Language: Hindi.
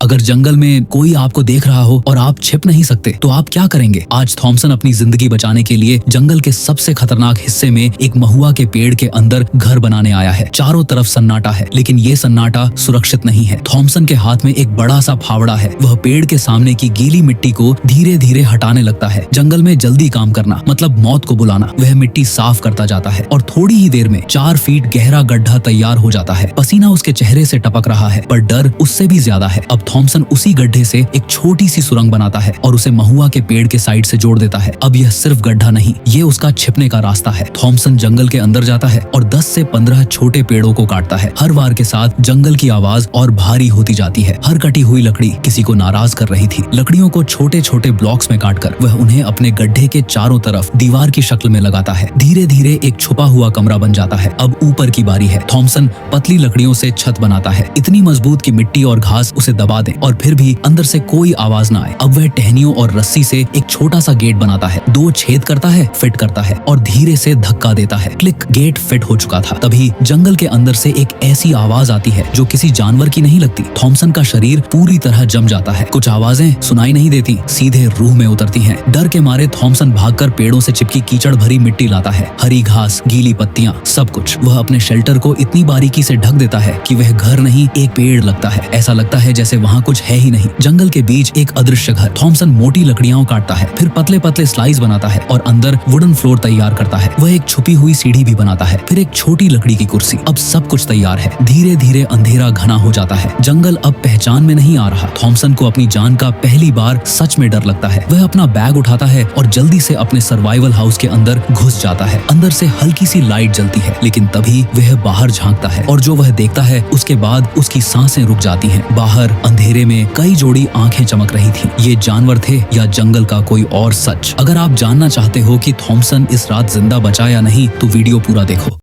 अगर जंगल में कोई आपको देख रहा हो और आप छिप नहीं सकते तो आप क्या करेंगे? आज थॉमसन अपनी जिंदगी बचाने के लिए जंगल के सबसे खतरनाक हिस्से में एक महुआ के पेड़ के अंदर घर बनाने आया है। चारों तरफ सन्नाटा है, लेकिन ये सन्नाटा सुरक्षित नहीं है। थॉमसन के हाथ में एक बड़ा सा फावड़ा है। वह पेड़ के सामने की गीली मिट्टी को धीरे धीरे हटाने लगता है। जंगल में जल्दी काम करना मतलब मौत को बुलाना। वह मिट्टी साफ करता जाता है और थोड़ी ही देर में 4 फीट गहरा गड्ढा तैयार हो जाता है। पसीना उसके चेहरे से टपक रहा है, पर डर उससे भी ज्यादा है। अब थॉमसन उसी गड्ढे से एक छोटी सी सुरंग बनाता है और उसे महुआ के पेड़ के साइड से जोड़ देता है। अब यह सिर्फ गड्ढा नहीं, ये उसका छिपने का रास्ता है। थॉमसन जंगल के अंदर जाता है और 10 से 15 छोटे पेड़ों को काटता है। हर वार के साथ जंगल की आवाज और भारी होती जाती है। हर कटी हुई लकड़ी किसी को नाराज कर रही थी। लकड़ियों को छोटे छोटे ब्लॉक्स में काटकर वह उन्हें अपने गड्ढे के चारों तरफ दीवार की शक्ल में लगाता है। धीरे धीरे एक छुपा हुआ कमरा बन जाता है। अब ऊपर की बारी है। थॉमसन पतली लकड़ियों से छत बनाता है, इतनी मजबूत कि मिट्टी और घास उसे दबा दे और फिर भी अंदर से कोई आवाज ना आए। अब वह टहनियों और रस्सी से एक छोटा सा गेट बनाता है। 2 छेद करता है, फिट करता है और धीरे से धक्का देता है। क्लिक, गेट फिट हो चुका था। तभी जंगल के अंदर से एक ऐसी आवाज आती है जो किसी जानवर की नहीं लगती। थॉमसन का शरीर पूरी तरह जम जाता है। कुछ आवाजें सुनाई नहीं देती, सीधे रूह में उतरती हैं। डर के मारे थॉमसन भागकर पेड़ों से चिपकी कीचड़ भरी मिट्टी लाता है। हरी घास, गीली पत्तियां, सब कुछ। वह अपने शेल्टर को इतनी बारीकी से ढक देता है कि वह घर नहीं एक पेड़ लगता है। ऐसा लगता है जैसे वहाँ कुछ है ही नहीं। जंगल के बीच एक अदृश्य घर। थॉमसन मोटी लकड़ियां काटता है, फिर पतले पतले स्लाइस बनाता है और अंदर वुडन फ्लोर तैयार करता है। वह एक छुपी हुई सीढ़ी भी बनाता है, फिर एक छोटी लकड़ी की कुर्सी। अब सब कुछ तैयार है। धीरे धीरे अंधेरा घना हो जाता है। जंगल अब पहचान में नहीं आ रहा। थॉमसन को अपनी जान का पहली बार सच में डर लगता है। वह अपना बैग उठाता है और जल्दी से अपने सर्वाइवल हाउस के अंदर घुस जाता है। अंदर से हल्की सी लाइट जलती है, लेकिन तभी वह बाहर झांकता है और जो वह देखता है उसके बाद उसकी सांसें रुक जाती हैं। बाहर अंधेरे में कई जोड़ी आंखें चमक रही थीं। ये जानवर थे या जंगल का कोई और सच? अगर आप जानना चाहते हो कि थॉमसन इस रात जिंदा बचा या नहीं तो वीडियो पूरा देखो।